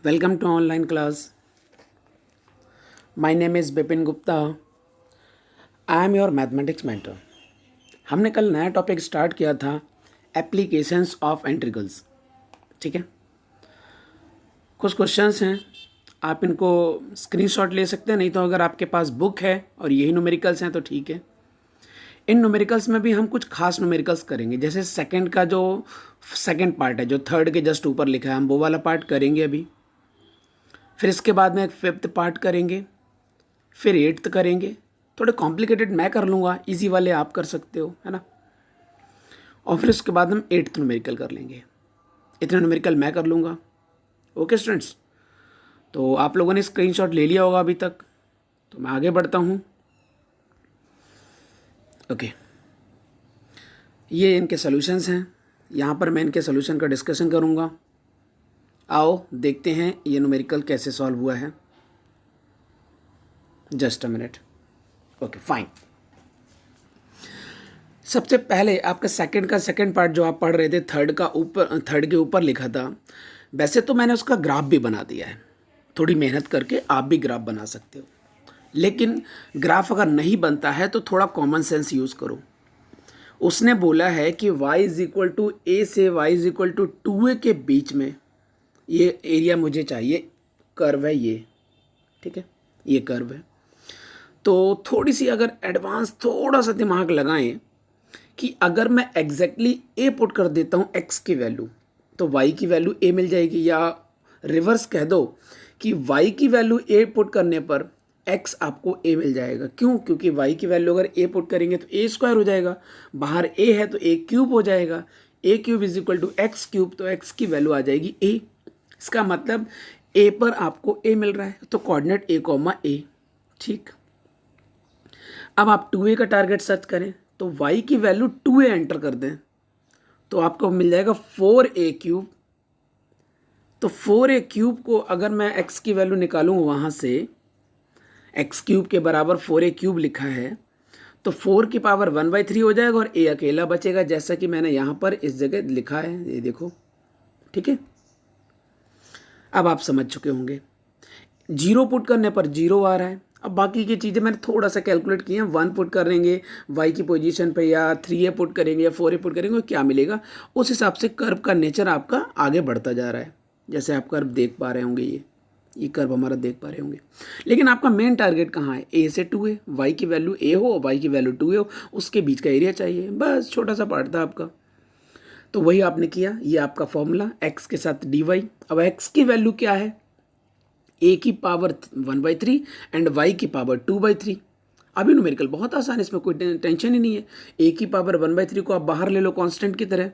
Welcome to online class. My name is Bipin Gupta. I am your mathematics mentor. हमने कल नया topic start किया था applications of integrals. ठीक है, कुछ क्वेश्चंस हैं, आप इनको स्क्रीनशॉट ले सकते हैं, नहीं तो अगर आपके पास बुक है और यही न्यूमेरिकल्स हैं तो ठीक है. इन न्यूमेरिकल्स में भी हम कुछ खास न्यूमेरिकल्स करेंगे, जैसे सेकंड का जो सेकंड पार्ट है जो थर्ड के जस्ट ऊपर लिखा है, हम वो वाला पार्ट करेंगे अभी. फिर इसके बाद में एक फिफ्थ पार्ट करेंगे, फिर एट्थ करेंगे. थोड़े कॉम्प्लिकेटेड मैं कर लूँगा, इजी वाले आप कर सकते हो, है ना. और फिर उसके बाद हम एट्थ न्यूमेरिकल कर लेंगे. इतने न्यूमेरिकल मैं कर लूँगा. ओके स्टूडेंट्स, तो आप लोगों ने स्क्रीनशॉट ले लिया होगा अभी तक, तो मैं आगे बढ़ता हूँ. ओके, ये इनके सॉल्यूशंस हैं. यहाँ पर मैं इनके सॉल्यूशन का डिस्कशन करूँगा. आओ देखते हैं ये न्यूमेरिकल कैसे सॉल्व हुआ है. Just a minute. Okay fine. सबसे पहले आपका सेकंड का सेकंड पार्ट जो आप पढ़ रहे थे, थर्ड के ऊपर लिखा था. वैसे तो मैंने उसका ग्राफ भी बना दिया है, थोड़ी मेहनत करके आप भी ग्राफ बना सकते हो. लेकिन ग्राफ अगर नहीं बनता है तो थोड़ा कॉमन सेंस यूज़ करो. उसने बोला है कि y इज इक्वल टू ए से y is equal to 2a के बीच में ये एरिया मुझे चाहिए. कर्व है ये, ठीक है, ये कर्व है. तो थोड़ी सी अगर एडवांस थोड़ा सा दिमाग लगाएं कि अगर मैं एग्जैक्टली a पुट कर देता हूँ x की वैल्यू, तो y की वैल्यू a मिल जाएगी. या रिवर्स कह दो कि y की वैल्यू a पुट करने पर x आपको a मिल जाएगा. क्यों? क्योंकि y की वैल्यू अगर a पुट करेंगे तो a स्क्वायर हो जाएगा, बाहर a है तो a क्यूब हो जाएगा. a cube is equal to x cube, तो x की वैल्यू आ जाएगी a. इसका मतलब a पर आपको a मिल रहा है, तो कोऑर्डिनेट a कॉमा a. ठीक, अब आप 2a का टारगेट सर्च करें तो y की वैल्यू 2a एंटर कर दें तो आपको मिल जाएगा 4a क्यूब. तो 4a क्यूब को अगर मैं x की वैल्यू निकालूँ वहाँ से, x क्यूब के बराबर 4a क्यूब लिखा है, तो 4 की पावर 1/3 हो जाएगा और a अकेला बचेगा, जैसा कि मैंने यहाँ पर इस जगह लिखा है, ये देखो. ठीक है, अब आप समझ चुके होंगे. 0 पुट करने पर 0 आ रहा है. अब बाकी की चीज़ें मैंने थोड़ा सा कैलकुलेट की हैं. 1 पुट करेंगे y की पोजीशन पे, या 3a पुट करेंगे, या 4a पुट करेंगे, क्या मिलेगा उस हिसाब से कर्व का नेचर आपका आगे बढ़ता जा रहा है. जैसे आप कर्व देख पा रहे होंगे, ये कर्व हमारा देख पा रहे होंगे. लेकिन आपका मेन टारगेट कहाँ है? a से 2a, y की वैल्यू a हो, y की वैल्यू 2a हो, उसके बीच का एरिया चाहिए. बस छोटा सा पार्ट था आपका, तो वही आपने किया. ये आपका फॉर्मूला x के साथ dy. अब x की वैल्यू क्या है? a की पावर 1/3 एंड y की पावर 2/3. अभी न्यूमेरिकल बहुत आसान है, इसमें कोई टेंशन ही नहीं है. a की पावर 1/3 को आप बाहर ले लो कांस्टेंट की तरह.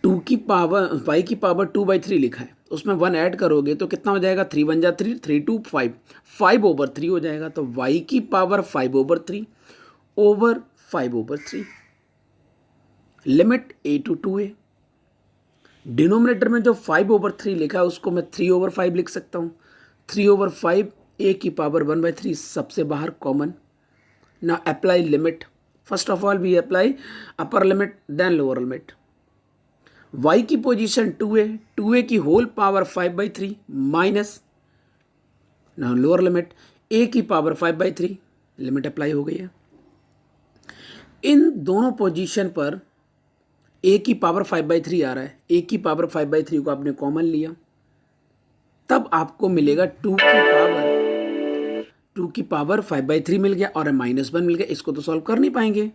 2 की पावर y की पावर 2/3 लिखा है, उसमें 1 ऐड करोगे तो कितना हो जाएगा? 3 1 जा 3, 3 2 5, 5/3 हो जाएगा. तो y की power 5/3 over 5/3. Limit a to 2a. Denominator में जो 5/3 लिखा है उसको मैं 3/5 लिख सकता हूँ. 3/5 a की पावर 1/3 सबसे बाहर कॉमन. ना apply limit. First of all we apply upper limit then lower limit. y की पोजीशन 2a, 2a की होल पावर 5/3 माइनस ना लोअर लिमिट a की पावर 5/3. लिमिट अप्लाई हो गई है. इन दोनों पोजीशन पर a की पावर 5/3 आ रहा है. a की पावर 5/3 को आपने कॉमन लिया, तब आपको मिलेगा 2 की पावर 5/3 मिल गया और -1 मिल गया. इसको तो सॉल्व कर नहीं पाएंगे,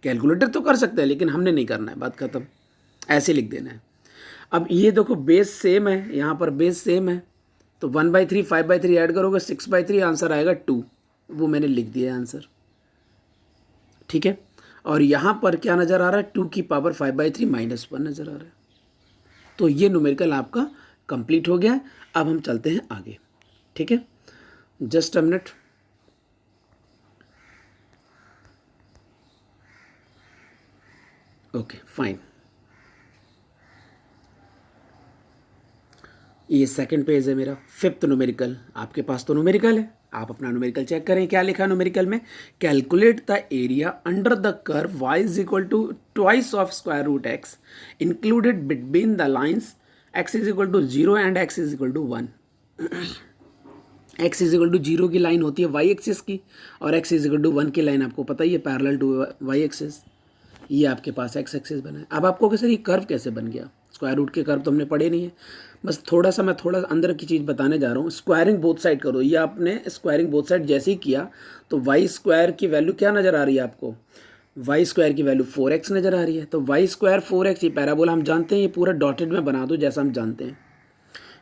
कैलकुलेटर तो कर सकते हैं, लेकिन हमने नहीं करना है. बात खत्म, ऐसे लिख देना है. अब ये देखो बेस सेम है, यहाँ पर बेस सेम है, तो 1/3 5/3 ऐड करोगे 6/3, आंसर आएगा 2. वो मैंने लिख दिया आंसर. ठीक है, और यहाँ पर क्या नज़र आ रहा है? 2 की पावर 5/3 -1 नज़र आ रहा है. तो ये न्यूमेरिकल आपका कंप्लीट हो गया. अब हम चलते हैं आगे. ठीक है, just a minute. Okay fine. ये सेकंड पेज है मेरा. Fifth numerical. आपके पास तो न्यूमेरिकल है, आप अपना न्यूमेरिकल चेक करें. क्या लिखा है न्यूमेरिकल में? Calculate the area under the curve y is equal to twice of square root x included between the lines x is equal to 0 and x is equal to 1। X is equal to 0 की line होती है Y axis की, और x is equal to 1 की line आपको पता ही है parallel to Y axis. ये आपके पास एक्स एक्सिस बना है। अब आपको सर ये कर्व कैसे बन गया? स्क्वायर रूट के कर्व तो हमने पढ़े नहीं है, बस थोड़ा सा मैं थोड़ा अंदर की चीज़ बताने जा रहा हूँ। स्क्वायरिंग बोथ साइड करो, ये आपने स्क्वायरिंग बोथ साइड जैसे ही किया तो वाई स्क्वायर की वैल्यू क्या नज़र आ रही है आपको? वाई स्क्वायर की वैल्यू 4x नज़र आ रही है। तो वाई स्क्वायर 4x, ये पैराबोला हम जानते हैं, ये पूरा डॉटेड में बना दो जैसा हम जानते हैं।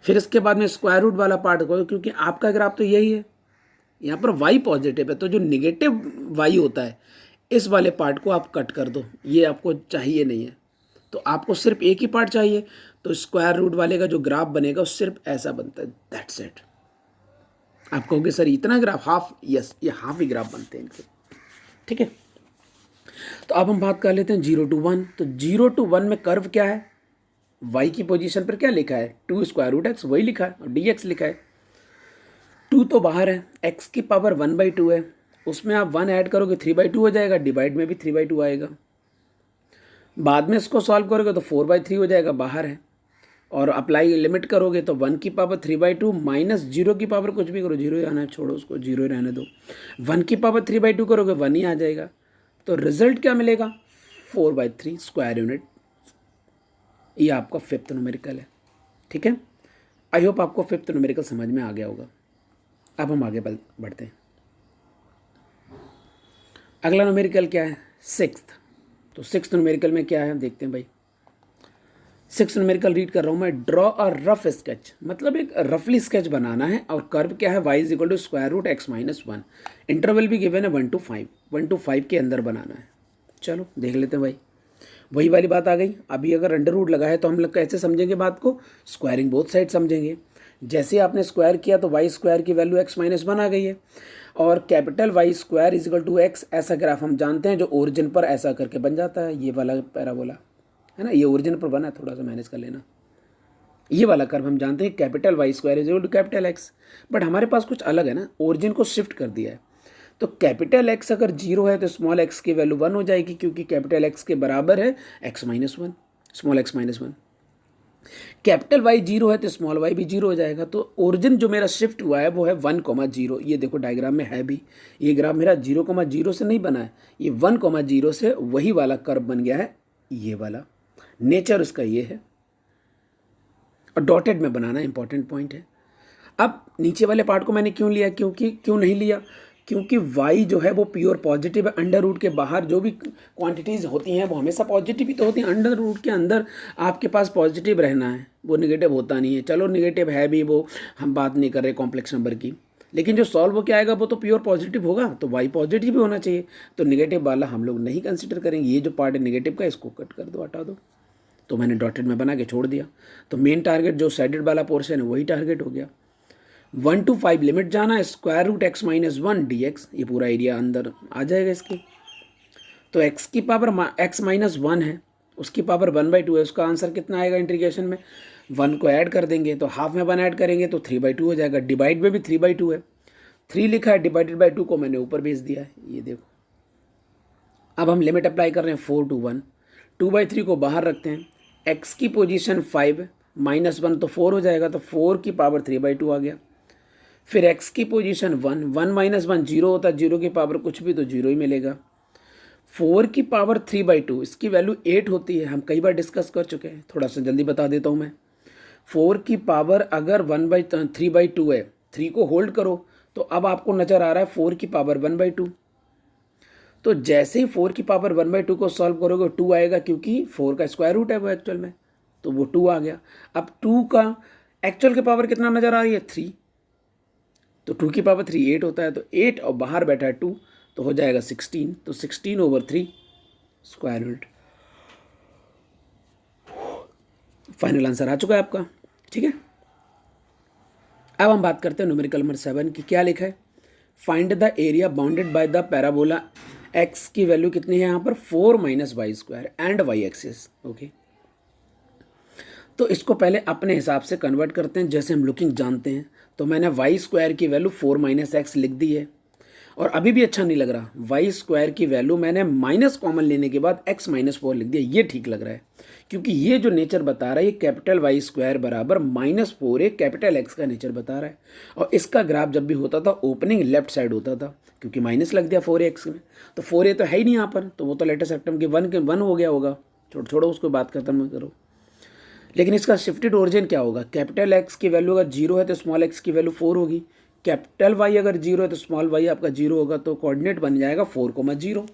फिर इसके बाद में स्क्वायर रूट वाला पार्ट करो, क्योंकि आपका ग्राफ तो यही है, यहाँ पर y पॉजिटिव है, तो जो निगेटिव y होता है इस वाले पार्ट को आप कट कर दो, ये आपको चाहिए नहीं है। तो आपको सिर्फ एक ही पार्ट चाहिए, तो स्क्वायर रूट वाले का जो ग्राफ बनेगा वो सिर्फ ऐसा बनता है, दैट्स इट। आप कहोगे सर इतना ग्राफ, हाफ, यस, ये हाफ ही ग्राफ बनते हैं इनके, ठीक है। तो अब हम बात कर लेते हैं 0 to 1। तो 0 to 1 में कर्व क्या है? y की पोजीशन पर क्या लिखा है? 2 स्क्वायर रूट एक्स, वही लिखा है, और dx लिखा है। 2 तो बाहर है, x की पावर 1/2 है, उसमें आप 1 ऐड करोगे 3/2 हो जाएगा, डिवाइड में भी 3/2 आएगा। बाद में इसको सॉल्व करोगे तो 4/3 हो जाएगा, बाहर है, और अप्लाई लिमिट करोगे तो 1 की पावर 3/2 माइनस 0 की पावर कुछ भी करो, 0 ही आना है, छोड़ो उसको, 0 ही रहने दो। 1 की पावर 3/2 करोगे 1 ही आ जाएगा। तो रिजल्ट क्या मिलेगा? 4/3 स्क्वायर यूनिट। ये आपका फिफ्थ न्यूमेरिकल है, ठीक है। आई होप आपको फिफ्थ न्यूमेरिकल समझ में आ गया होगा। अब हम आगे बढ़ते हैं। अगला न्यूमेरिकल क्या है? सिक्स्थ। तो सिक्स्थ न्यूमेरिकल में क्या है देखते हैं भाई। सिक्स्थ न्यूमेरिकल रीड कर रहा हूँ मैं। ड्रॉ अ रफ स्केच, मतलब एक रफली स्केच बनाना है, और कर्व क्या है? y is equal to square root x minus 1। Interval भी गिवन है 1 to 5, 1 to 5 के अंदर बनाना है। चलो देख लेते हैं भाई। वही वाली बात आ गई। अभी अगर अंडर रूट लगा है तो हम लोग कैसे समझेंगे बात को? स्क्वायरिंग बोथ साइड समझेंगे। जैसे आपने स्क्वायर किया तो वाई स्क्वायर की वैल्यू x माइनस 1 आ गई है, और capital y square is equal to x, ऐसा ग्राफ हम जानते हैं जो ओरिजिन पर ऐसा करके बन जाता है, ये वाला पैराबोला है ना, ये ओरिजिन पर बना है, थोड़ा सा मैनेज कर लेना। ये वाला कर्व हम जानते हैं capital y square is equal to capital x, but हमारे पास कुछ अलग है ना, ओरिजिन को शिफ्ट कर दिया है। तो कैपिटल एक्स अगर 0 है तो स्मॉल एक्स की वैल्यू 1 हो जाएगी, क्योंकि कैपिटल एक्स के बराबर है x minus 1, small x minus 1। Capital y 0 है तो स्मॉल वाई भी 0 हो जाएगा। तो ओरिजिन जो मेरा शिफ्ट हुआ है वो है 1,0। ये देखो डायग्राम में है भी, ये ग्राफ मेरा 0,0 से नहीं बना है, ये 1,0 से वही वाला कर्व बन गया है, ये वाला नेचर उसका ये है, और डॉटेड में बनाना इंपॉर्टेंट पॉइंट है। अब नीचे वाले पार्ट को मैंने क्यों लिया, क्यों नहीं लिया? क्योंकि y जो है वो प्योर पॉजिटिव है। अंडर रूट के बाहर जो भी क्वांटिटीज़ होती हैं वो हमेशा पॉजिटिव ही तो होती हैं। अंडर रूट के अंदर आपके पास पॉजिटिव रहना है, वो नेगेटिव होता नहीं है। चलो नेगेटिव है भी, वो हम बात नहीं कर रहे कॉम्प्लेक्स नंबर की, लेकिन जो सॉल्व हो के आएगा वो तो प्योर पॉजिटिव होगा, तो y पॉजिटिव भी होना चाहिए। तो नेगेटिव वाला हम लोग नहीं कंसिडर करेंगे। ये जो पार्ट है नेगेटिव का, इसको कट कर दो, हटा दो। तो मैंने डॉटेड में बना के छोड़ दिया। तो मेन टारगेट जो साइडेड वाला पोर्शन है वही टारगेट हो गया। 1 to 5 लिमिट जाना है, square root x minus 1 dx, ये पूरा एरिया अंदर आ जाएगा इसकी। तो x की पावर x माइनस 1 है, उसकी पावर 1/2 है, उसका आंसर कितना आएगा इंटीग्रेशन में? 1 को ऐड कर देंगे तो हाफ में 1 ऐड करेंगे तो 3/2 हो जाएगा, डिवाइड में भी 3/2 है, 3 लिखा है, डिवाइडेड बाई 2 को मैंने ऊपर भेज दिया है, ये देखो। अब हम लिमिट अप्लाई कर रहे हैं 4 to 1, 2/3 को बाहर रखते हैं, x की पोजीशन 5 माइनस 1 तो 4 हो जाएगा, तो 4 की पावर 3/2 आ गया। फिर x की पोजीशन 1, 1 माइनस 1 0 होता है, 0 की पावर कुछ भी तो 0 ही मिलेगा। 4 की पावर 3/2, इसकी वैल्यू 8 होती है, हम कई बार डिस्कस कर चुके हैं, थोड़ा सा जल्दी बता देता हूँ मैं। 4 की पावर अगर 3/2 है, 3 को होल्ड करो तो अब आपको नज़र आ रहा है 4 की पावर 1/2। तो जैसे ही 4 की पावर 1/2 को सॉल्व करोगे 2 आएगा, क्योंकि 4 का स्क्वायर रूट है वो एक्चुअल में, तो वो 2 आ गया। अब 2 का एक्चुअल की पावर कितना नज़र आ रही है? 3, तो 2 की पावर 3 8 होता है, तो 8 और बाहर बैठा है 2, तो हो जाएगा 16, तो 16/3 स्क्वायर रूट। फाइनल आंसर आ चुका है आपका, ठीक है। अब हम बात करते हैं न्यूमेरिकल नंबर 7 की। क्या लिखा है? Find the area bounded by the parabola, x की वैल्यू कितनी है यहाँ पर? 4 minus y square and y axis. Okay, तो इसको पहले अपने हिसाब से कन्वर्ट करते हैं जैसे हम लुकिंग जानते हैं। तो मैंने वाई स्क्वायर की वैल्यू 4 माइनस एक्स लिख दी है, और अभी भी अच्छा नहीं लग रहा, वाई स्क्वायर की वैल्यू मैंने माइनस कॉमन लेने के बाद x माइनस 4 लिख दिया, ये ठीक लग रहा है, क्योंकि ये जो नेचर बता रहा है ये कैपिटल वाई स्क्वायर बराबर -4a कैपिटल एक्स का नेचर बता रहा है। और इसका ग्राफ जब भी होता था ओपनिंग लेफ्ट साइड होता था, क्योंकि माइनस लग दिया 4x में, तो 4a तो है ही नहीं यहाँ पर, तो वो तो लेटेस्ट रेक्टम के वन हो गया होगा। छोड़ो उसको, बात खत्म करो। लेकिन इसका शिफ्टेड ओरिजिन क्या होगा, कैपिटल एक्स की वैल्यू अगर जीरो है तो स्मॉल एक्स की वैल्यू 4 होगी, कैपिटल वाई अगर जीरो है तो स्मॉल वाई आपका जीरो होगा, तो कोऑर्डिनेट बन जाएगा 4,0।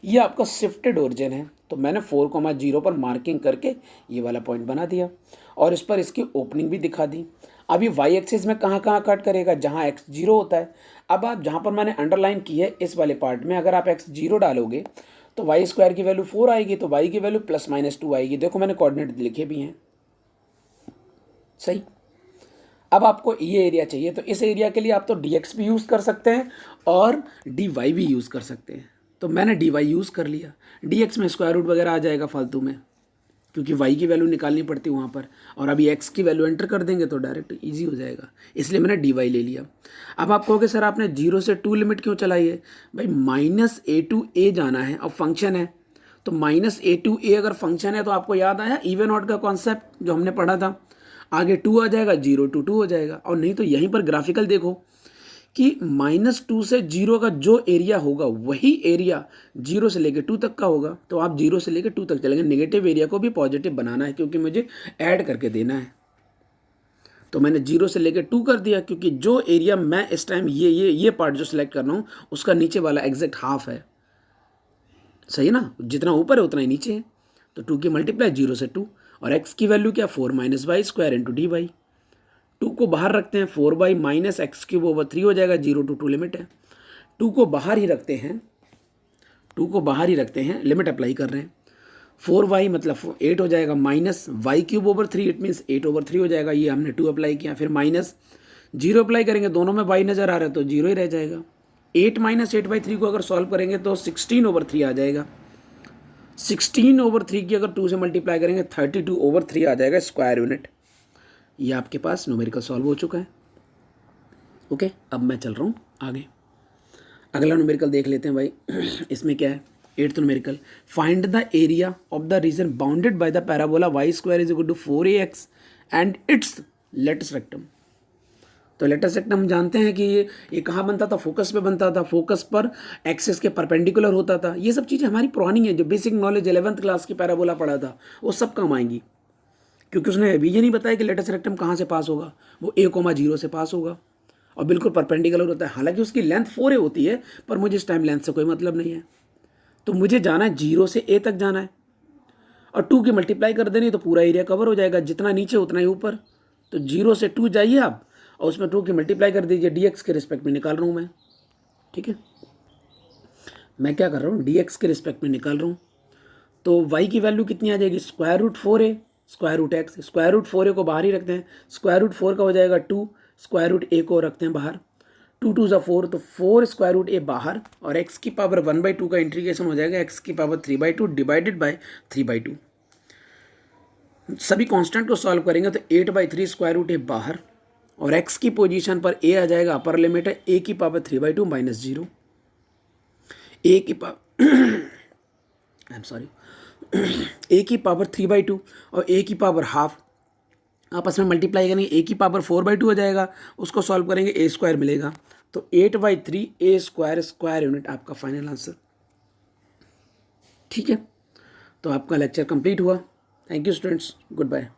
ये आपका शिफ्टेड ओरिजिन है, तो मैंने 4,0 पर मार्किंग करके ये वाला पॉइंट बना दिया और इस पर इसकी ओपनिंग भी दिखा दी। अब ये वाई एक्सिस में कहाँ कहाँ कट करेगा, जहाँ एक्स जीरो होता है। अब आप जहाँ पर मैंने अंडरलाइन की है इस वाले पार्ट में, अगर आप एक्स जीरो डालोगे तो वाई स्क्वायर की वैल्यू 4 आएगी, तो वाई की वैल्यू +-2 आएगी। देखो मैंने कोऑर्डिनेट लिखे भी हैं, सही। अब आपको ये एरिया चाहिए, तो इस एरिया के लिए आप तो dx भी यूज़ कर सकते हैं और dy भी यूज़ कर सकते हैं। तो मैंने dy यूज़ कर लिया, dx में स्क्वायर रूट वगैरह आ जाएगा फालतू में, क्योंकि y की वैल्यू निकालनी पड़ती है वहाँ पर, और अभी x की वैल्यू एंटर कर देंगे तो डायरेक्ट इजी हो जाएगा, इसलिए मैंने dy ले लिया। अब आप कहोगे सर आपने 0 से 2 लिमिट क्यों चलाई है, भाई -a to a जाना है, अब फंक्शन है तो -a to a अगर फंक्शन है तो आपको याद आया इवन ऑड का कॉन्सेप्ट जो हमने पढ़ा था, आगे 2 आ जाएगा, 0 to 2 हो जाएगा। और नहीं तो यहीं पर ग्राफिकल देखो कि -2 से 0 का जो एरिया होगा वही एरिया 0 से लेकर 2 तक का होगा, तो आप 0 से लेकर 2 तक चलेंगे। नेगेटिव एरिया को भी पॉजिटिव बनाना है क्योंकि मुझे ऐड करके देना है, तो मैंने 0 से लेकर 2 कर दिया, क्योंकि जो एरिया मैं इस टाइम ये पार्ट जो सिलेक्ट कर रहा हूँ उसका नीचे वाला एग्जैक्ट हाफ है, सही ना, जितना ऊपर है उतना ही नीचे है। तो 2 की मल्टीप्लाई 0 से 2, और x की वैल्यू क्या 4 - y स्क्वायर इंटू dy। 2 को बाहर रखते हैं, 4y - x³/3 हो जाएगा, 0 to 2 लिमिट है। 2 को बाहर ही रखते हैं, 2 को बाहर ही रखते हैं, लिमिट अप्लाई कर रहे हैं। 4y मतलब 8 हो जाएगा, -y³/3 इट मीन्स 8/3 हो जाएगा, ये हमने 2 अप्लाई किया। फिर -0 अप्लाई करेंगे, दोनों में y नज़र आ रहा है तो 0 ही रह जाएगा। 8 - 8/3 को अगर सॉल्व करेंगे तो 16/3 आ जाएगा। 16/3 की अगर 2 से मल्टीप्लाई करेंगे 32/3 आ जाएगा स्क्वायर यूनिट। ये आपके पास न्यूमेरिकल सॉल्व हो चुका है। ओके, अब मैं चल रहा हूँ आगे, अगला न्यूमेरिकल देख लेते हैं भाई। इसमें क्या है, 8th numerical, find the area of the reason bounded by the parabola y² = 4ax and it's latus rectum. तो लेटेस्ट रेक्टम हम जानते हैं कि ये कहाँ बनता था, फोकस पे बनता था, फोकस पर एक्सिस के परपेंडिकुलर होता था। ये सब चीज़ें हमारी पुरानी है, जो बेसिक नॉलेज 11th क्लास की पैराबोला पढ़ा था वो सब काम आएंगी, क्योंकि उसने अभी ये नहीं बताया कि लेटेस्ट रेक्टम कहाँ से पास होगा, वो a,0 से पास होगा और बिल्कुल परपेंडिकुलर होता है। हालांकि उसकी लेंथ 4a होती है, पर मुझे इस टाइम लेंथ से कोई मतलब नहीं है, तो मुझे जाना है 0 से a तक जाना है, और 2 की मल्टीप्लाई कर देनी तो पूरा एरिया कवर हो जाएगा, जितना नीचे उतना ही ऊपर। तो 0 से 2 जाइए आप और उसमें 2 की मल्टीप्लाई कर दीजिए, dx के रिस्पेक्ट में निकाल रहा हूँ मैं, ठीक है। मैं क्या कर रहा हूँ, dx के रिस्पेक्ट में निकाल रहा हूँ, तो y की वैल्यू कितनी आ जाएगी, √4a √x, √4a को बाहर ही रखते हैं, √4 का हो जाएगा 2, √a को रखते हैं बाहर, 2 2 4, तो 4 √a बाहर, और x की पावर 1/2 का इंटीग्रेशन हो जाएगा x की पावर 3/2 डिवाइडेड बाय 3/2। सभी कांस्टेंट को सॉल्व करेंगे तो 8/3 √a बाहर, और x की पोजीशन पर a आ जाएगा, अपर लिमिट है a की पावर 3/2 -0, a की power I am sorry a की पावर 3/2 और a की पावर हाफ आपस में मल्टीप्लाई करेंगे, a की पावर 4/2 हो जाएगा, उसको सॉल्व करेंगे a² मिलेगा, तो 8/3 a² स्क्वायर यूनिट आपका फाइनल आंसर, ठीक है। तो आपका लेक्चर कंप्लीट हुआ। Thank you students, good bye.